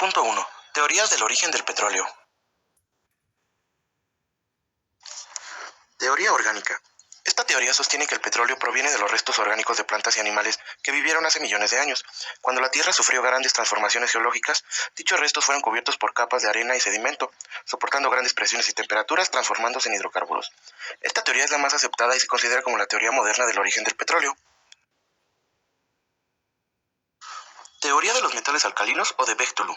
1.1. Teorías del origen del petróleo. Teoría orgánica. Esta teoría sostiene que el petróleo proviene de los restos orgánicos de plantas y animales que vivieron hace millones de años. Cuando la Tierra sufrió grandes transformaciones geológicas, dichos restos fueron cubiertos por capas de arena y sedimento, soportando grandes presiones y temperaturas, transformándose en hidrocarburos. Esta teoría es la más aceptada y se considera como la teoría moderna del origen del petróleo. Teoría de los metales alcalinos o de Bechtolu.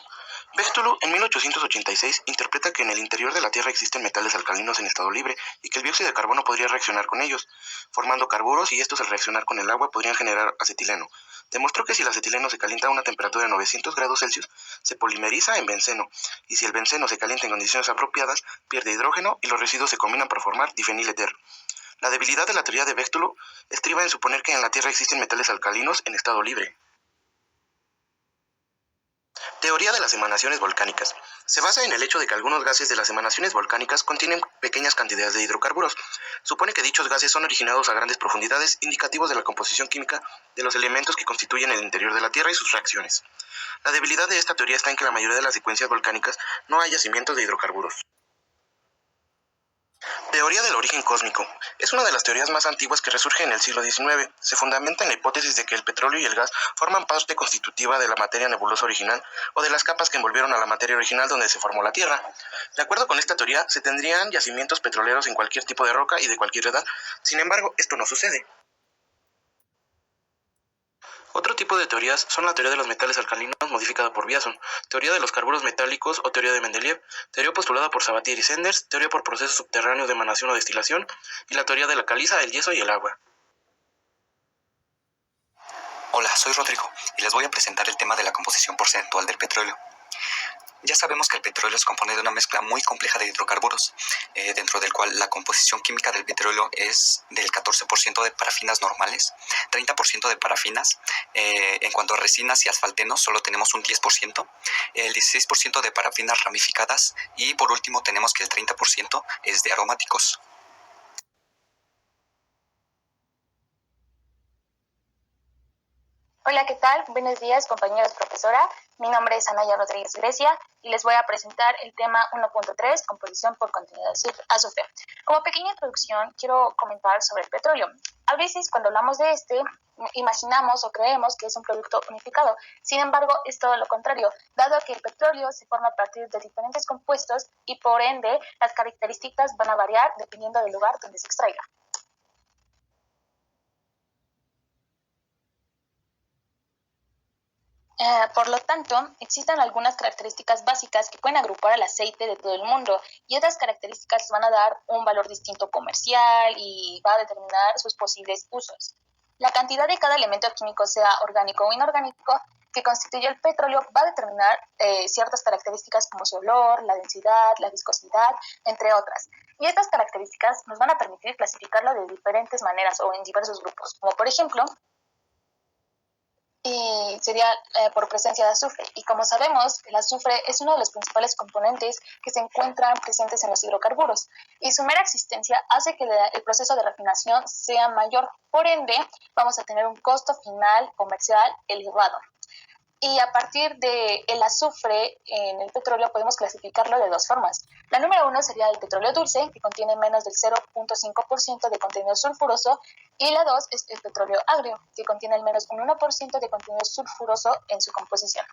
Bechtolu, en 1886, interpreta que en el interior de la Tierra existen metales alcalinos en estado libre y que el dióxido de carbono podría reaccionar con ellos, formando carburos, y estos al reaccionar con el agua podrían generar acetileno. Demostró que si el acetileno se calienta a una temperatura de 900 grados Celsius, se polimeriza en benceno, y si el benceno se calienta en condiciones apropiadas, pierde hidrógeno y los residuos se combinan para formar difenileter. La debilidad de la teoría de Bechtolu estriba en suponer que en la Tierra existen metales alcalinos en estado libre. Teoría de las emanaciones volcánicas. Se basa en el hecho de que algunos gases de las emanaciones volcánicas contienen pequeñas cantidades de hidrocarburos. Supone que dichos gases son originados a grandes profundidades, indicativos de la composición química de los elementos que constituyen el interior de la Tierra y sus reacciones. La debilidad de esta teoría está en que la mayoría de las secuencias volcánicas no hay yacimientos de hidrocarburos. Teoría del origen cósmico. Es una de las teorías más antiguas que resurge en el siglo XIX. Se fundamenta en la hipótesis de que el petróleo y el gas forman parte constitutiva de la materia nebulosa original o de las capas que envolvieron a la materia original donde se formó la Tierra. De acuerdo con esta teoría, se tendrían yacimientos petroleros en cualquier tipo de roca y de cualquier edad. Sin embargo, esto no sucede. Otro tipo de teorías son la teoría de los metales alcalinos modificada por Biason, teoría de los carburos metálicos o teoría de Mendeleev, teoría postulada por Sabatier y Sanders, teoría por proceso subterráneo de emanación o destilación, y la teoría de la caliza, el yeso y el agua. Hola, soy Rodrigo y les voy a presentar el tema de la composición porcentual del petróleo. Ya sabemos que el petróleo se compone de una mezcla muy compleja de hidrocarburos, dentro del cual la composición química del petróleo es del 14% de parafinas normales, 30% de parafinas. En cuanto a resinas y asfaltenos, solo tenemos un 10%, el 16% de parafinas ramificadas y por último tenemos que el 30% es de aromáticos. Hola, ¿qué tal? Buenos días, compañeros, profesora. Mi nombre es Anaya Rodríguez Grecia y les voy a presentar el tema 1.3, composición por contenido de azufre. Como pequeña introducción, quiero comentar sobre el petróleo. A veces, cuando hablamos de imaginamos o creemos que es un producto unificado. Sin embargo, es todo lo contrario, dado que el petróleo se forma a partir de diferentes compuestos y, por ende, las características van a variar dependiendo del lugar donde se extraiga. Por lo tanto, existen algunas características básicas que pueden agrupar al aceite de todo el mundo y otras características van a dar un valor distinto comercial y va a determinar sus posibles usos. La cantidad de cada elemento químico, sea orgánico o inorgánico, que constituye el petróleo va a determinar ciertas características como su olor, la densidad, la viscosidad, entre otras. Y estas características nos van a permitir clasificarlo de diferentes maneras o en diversos grupos, como por ejemplo, y sería por presencia de azufre. Y como sabemos, el azufre es uno de los principales componentes que se encuentran presentes en los hidrocarburos y su mera existencia hace que el proceso de refinación sea mayor. Por ende, vamos a tener un costo final comercial elevado. Y a partir del azufre en el petróleo podemos clasificarlo de dos formas. La número uno sería el petróleo dulce, que contiene menos del 0.5% de contenido sulfuroso, y la dos es el petróleo agrio, que contiene al menos un 1% de contenido sulfuroso en su composición.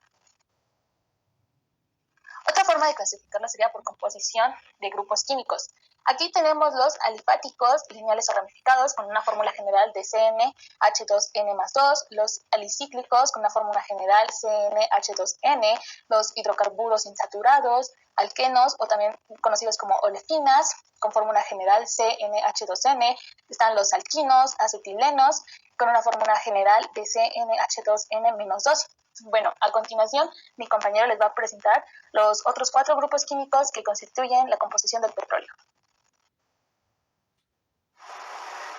Otra forma de clasificarlo sería por composición de grupos químicos. Aquí tenemos los alifáticos, lineales o ramificados, con una fórmula general de CnH2n+2, los alicíclicos, con una fórmula general CnH2n, los hidrocarburos insaturados, alquenos, o también conocidos como olefinas, con fórmula general CnH2n, están los alquinos, acetilenos, con una fórmula general de CnH2n-2. Bueno, a continuación, mi compañero les va a presentar los otros 4 grupos químicos que constituyen la composición del petróleo.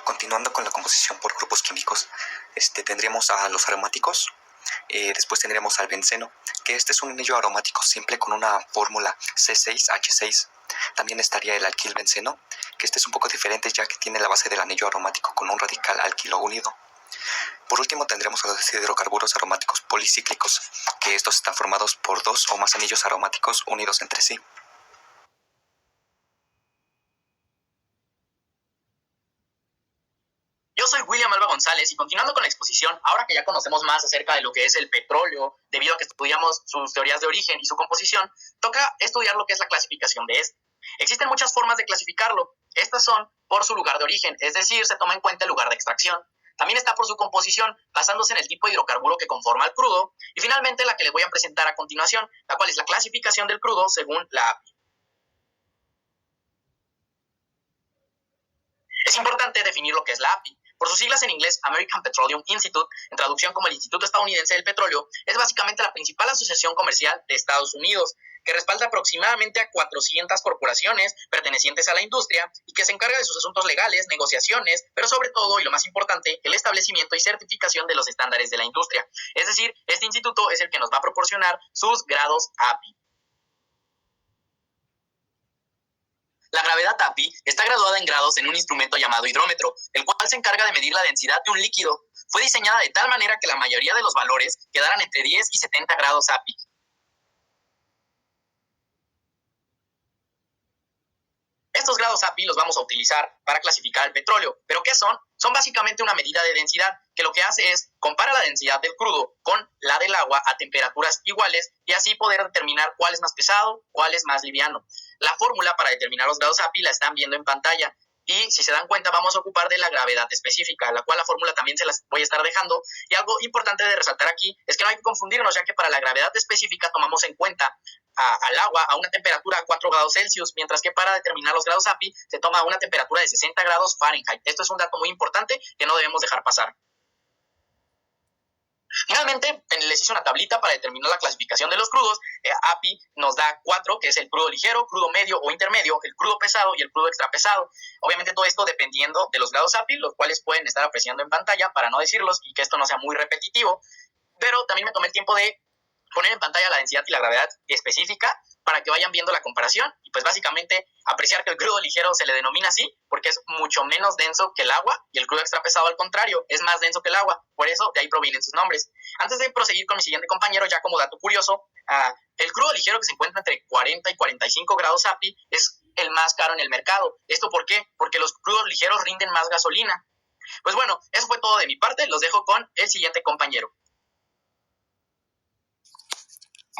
Continuando con la composición por grupos químicos, tendríamos a los aromáticos, después tendríamos al benceno, que este es un anillo aromático simple con una fórmula C6H6. También estaría el alquilbenceno, que este es un poco diferente ya que tiene la base del anillo aromático con un radical alquilo unido. Por último, tendremos a los hidrocarburos aromáticos policíclicos, que estos están formados por dos o más anillos aromáticos unidos entre sí. Yo soy William Alba González y continuando con la exposición, ahora que ya conocemos más acerca de lo que es el petróleo, debido a que estudiamos sus teorías de origen y su composición, toca estudiar lo que es la clasificación de este. Existen muchas formas de clasificarlo. Estas son por su lugar de origen, es decir, se toma en cuenta el lugar de extracción. También está por su composición, basándose en el tipo de hidrocarburo que conforma el crudo. Y finalmente la que les voy a presentar a continuación, la cual es la clasificación del crudo según la API. Es importante definir lo que es la API. Por sus siglas en inglés, American Petroleum Institute, en traducción como el Instituto Estadounidense del Petróleo, es básicamente la principal asociación comercial de Estados Unidos, que respalda aproximadamente a 400 corporaciones pertenecientes a la industria y que se encarga de sus asuntos legales, negociaciones, pero sobre todo, y lo más importante, el establecimiento y certificación de los estándares de la industria. Es decir, este instituto es el que nos va a proporcionar sus grados API. La gravedad API está graduada en grados en un instrumento llamado hidrómetro, el cual se encarga de medir la densidad de un líquido. Fue diseñada de tal manera que la mayoría de los valores quedaran entre 10 y 70 grados API. Estos grados API los vamos a utilizar para clasificar el petróleo. ¿Pero qué son? Son básicamente una medida de densidad que lo que hace es compara la densidad del crudo con la del agua a temperaturas iguales y así poder determinar cuál es más pesado, cuál es más liviano. La fórmula para determinar los grados API la están viendo en pantalla. Y si se dan cuenta, vamos a ocupar de la gravedad específica, la cual la fórmula también se las voy a estar dejando. Y algo importante de resaltar aquí es que no hay que confundirnos, ya que para la gravedad específica tomamos en cuenta al agua a una temperatura de 4 grados Celsius, mientras que para determinar los grados API se toma una temperatura de 60 grados Fahrenheit. Esto es un dato muy importante que no debemos dejar pasar. Finalmente, les hice una tablita para determinar la clasificación de los crudos. API nos da 4, que es el crudo ligero, crudo medio o intermedio, el crudo pesado y el crudo extra pesado. Obviamente todo esto dependiendo de los grados API, los cuales pueden estar apreciando en pantalla para no decirlos y que esto no sea muy repetitivo. Pero también me tomé el tiempo de poner en pantalla la densidad y la gravedad específica para que vayan viendo la comparación y pues básicamente apreciar que el crudo ligero se le denomina así porque es mucho menos denso que el agua y el crudo extra pesado al contrario es más denso que el agua, por eso de ahí provienen sus nombres. Antes de proseguir con mi siguiente compañero, ya como dato curioso, el crudo ligero que se encuentra entre 40 y 45 grados API es el más caro en el mercado. ¿Esto por qué? Porque los crudos ligeros rinden más gasolina. Pues bueno, eso fue todo de mi parte, los dejo con el siguiente compañero.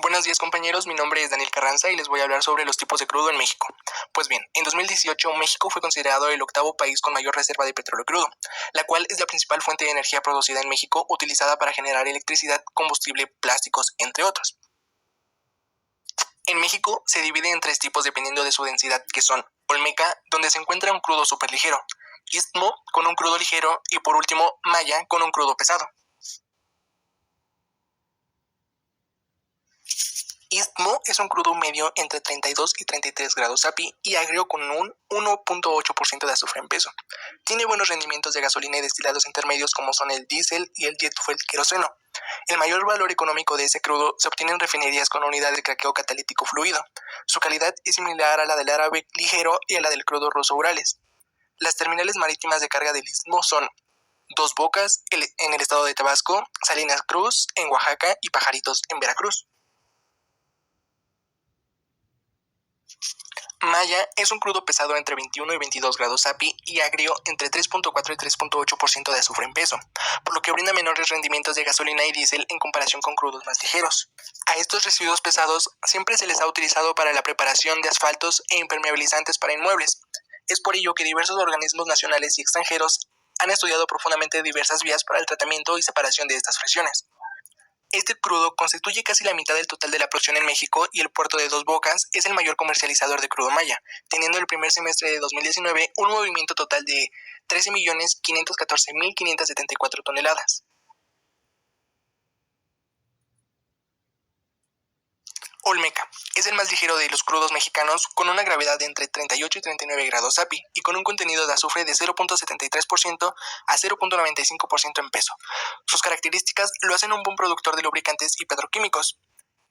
Buenos días compañeros, mi nombre es Daniel Carranza y les voy a hablar sobre los tipos de crudo en México. Pues bien, en 2018 México fue considerado el 8º país con mayor reserva de petróleo crudo, la cual es la principal fuente de energía producida en México utilizada para generar electricidad, combustible, plásticos, entre otros. En México se divide en 3 tipos dependiendo de su densidad, que son Olmeca, donde se encuentra un crudo superligero, Istmo con un crudo ligero y por último Maya con un crudo pesado. Istmo es un crudo medio entre 32 y 33 grados API y agrio con un 1.8% de azufre en peso. Tiene buenos rendimientos de gasolina y destilados intermedios como son el diésel y el jet fuel queroseno. El mayor valor económico de ese crudo se obtiene en refinerías con unidad de craqueo catalítico fluido. Su calidad es similar a la del árabe ligero y a la del crudo ruso Urales. Las terminales marítimas de carga del Istmo son Dos Bocas en el estado de Tabasco, Salinas Cruz en Oaxaca y Pajaritos en Veracruz. Maya es un crudo pesado entre 21 y 22 grados API y agrio entre 3.4 y 3.8% de azufre en peso, por lo que brinda menores rendimientos de gasolina y diésel en comparación con crudos más ligeros. A estos residuos pesados siempre se les ha utilizado para la preparación de asfaltos e impermeabilizantes para inmuebles. Es por ello que diversos organismos nacionales y extranjeros han estudiado profundamente diversas vías para el tratamiento y separación de estas fracciones. Este crudo constituye casi la mitad del total de la producción en México y el puerto de Dos Bocas es el mayor comercializador de crudo maya, teniendo el primer semestre de 2019 un movimiento total de 13.514.574 toneladas. Olmeca es el más ligero de los crudos mexicanos con una gravedad de entre 38 y 39 grados API y con un contenido de azufre de 0.73% a 0.95% en peso. Sus características lo hacen un buen productor de lubricantes y petroquímicos.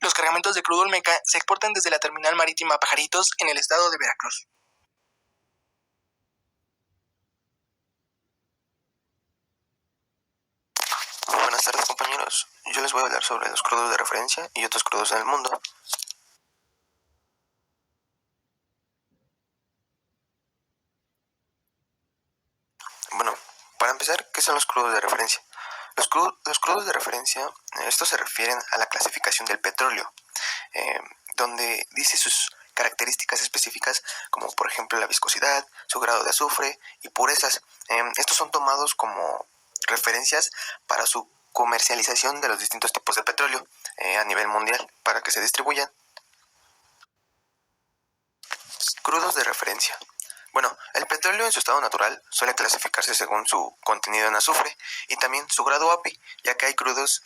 Los cargamentos de crudo Olmeca se exportan desde la terminal marítima Pajaritos en el estado de Veracruz. amigos, yo les voy a hablar sobre los crudos de referencia y otros crudos en el mundo. Bueno, para empezar, ¿qué son los crudos de referencia? Los crudos de referencia, estos se refieren a la clasificación del petróleo, donde dice sus características específicas, como por ejemplo la viscosidad, su grado de azufre y purezas. Estos son tomados como referencias para su comercialización de los distintos tipos de petróleo a nivel mundial, para que se distribuyan. Crudos de referencia. Bueno, el petróleo en su estado natural suele clasificarse según su contenido en azufre y también su grado API, ya que hay crudos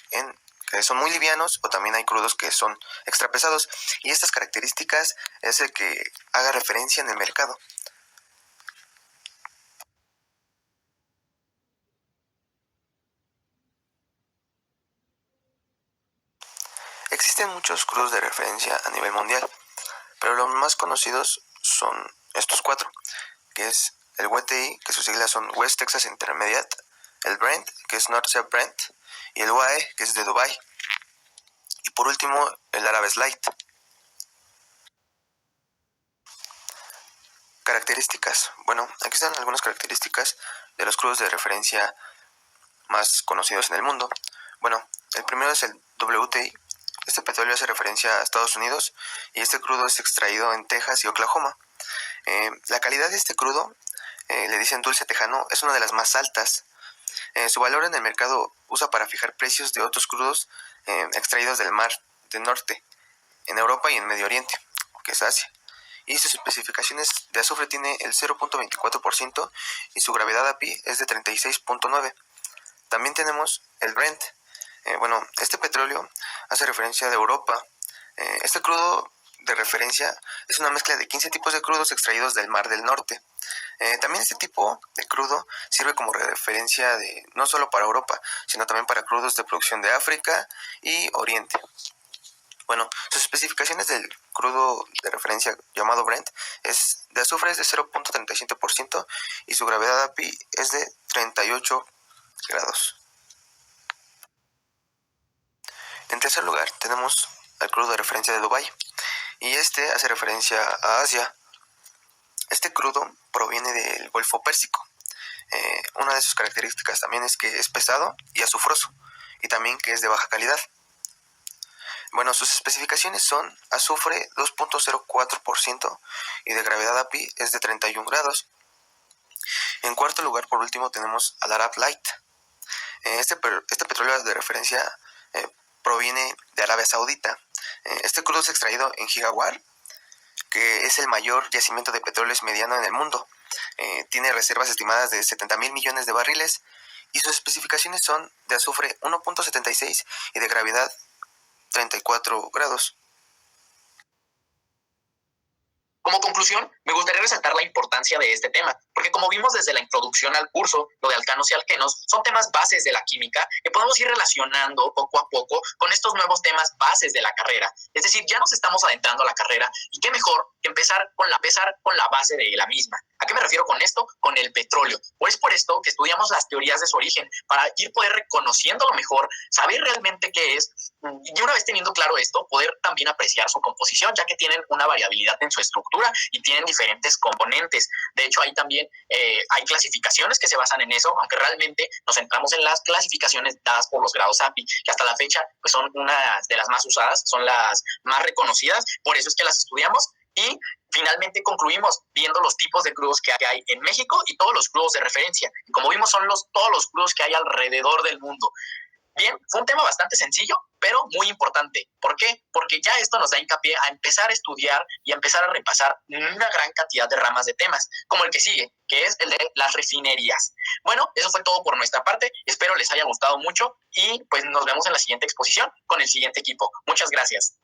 que son muy livianos o también hay crudos que son extra pesados, y estas características es el que haga referencia en el mercado. Existen muchos crudos de referencia a nivel mundial, pero los más conocidos son estos cuatro, que es el WTI, que sus siglas son West Texas Intermediate, el Brent, que es North Sea Brent, y el UAE, que es de Dubai. Y por último, el Arabs Light. Características. Bueno, aquí están algunas características de los crudos de referencia más conocidos en el mundo. Bueno, el primero es el WTI. Este petróleo hace referencia a Estados Unidos y este crudo es extraído en Texas y Oklahoma. La calidad de este crudo, le dicen dulce tejano, es una de las más altas. Su valor en el mercado usa para fijar precios de otros crudos extraídos del Mar del Norte, en Europa y en Medio Oriente, que es Asia. Y sus especificaciones de azufre tiene el 0.24% y su gravedad API es de 36.9. También tenemos el Brent. Este petróleo hace referencia de Europa. Este crudo de referencia es una mezcla de 15 tipos de crudos extraídos del Mar del Norte. También este tipo de crudo sirve como referencia no solo para Europa, sino también para crudos de producción de África y Oriente. Bueno, sus especificaciones del crudo de referencia llamado Brent es de azufre es de 0.37% y su gravedad API es de 38 grados. En tercer lugar tenemos el crudo de referencia de Dubái, y este hace referencia a Asia. Este crudo proviene del Golfo Pérsico. Una de sus características también es que es pesado y azufroso, y también que es de baja calidad. Bueno, sus especificaciones son azufre 2.04% y de gravedad API es de 31 grados. En cuarto lugar, por último, tenemos al Arab Light. Este petróleo de referencia proviene de Arabia Saudita. Este crudo es extraído en Gigaguar, que es el mayor yacimiento de petróleos mediano en el mundo. Tiene reservas estimadas de 70,000 millones de barriles y sus especificaciones son de azufre 1.76 y de gravedad 34 grados. Como conclusión, me gustaría resaltar la importancia de este tema, porque como vimos desde la introducción al curso, lo de alcanos y alquenos son temas bases de la química que podemos ir relacionando poco a poco con estos nuevos temas bases de la carrera. Es decir, ya nos estamos adentrando a la carrera y qué mejor que empezar con la base de la misma. ¿A qué me refiero con esto? Con el petróleo. Pues por esto que estudiamos las teorías de su origen, para poder reconociéndolo mejor, saber realmente qué es, y una vez teniendo claro esto, poder también apreciar su composición, ya que tienen una variabilidad en su estructura y tienen diferentes componentes. De hecho, ahí también hay clasificaciones que se basan en eso, aunque realmente nos centramos en las clasificaciones dadas por los grados API, que hasta la fecha pues son unas de las más usadas, son las más reconocidas, por eso es que las estudiamos. Y finalmente concluimos viendo los tipos de crudos que hay en México y todos los crudos de referencia. Y como vimos, son todos los crudos que hay alrededor del mundo. Bien, fue un tema bastante sencillo, pero muy importante. ¿Por qué? Porque ya esto nos da hincapié a empezar a estudiar y a empezar a repasar una gran cantidad de ramas de temas, como el que sigue, que es el de las refinerías. Bueno, eso fue todo por nuestra parte. Espero les haya gustado mucho y pues nos vemos en la siguiente exposición con el siguiente equipo. Muchas gracias.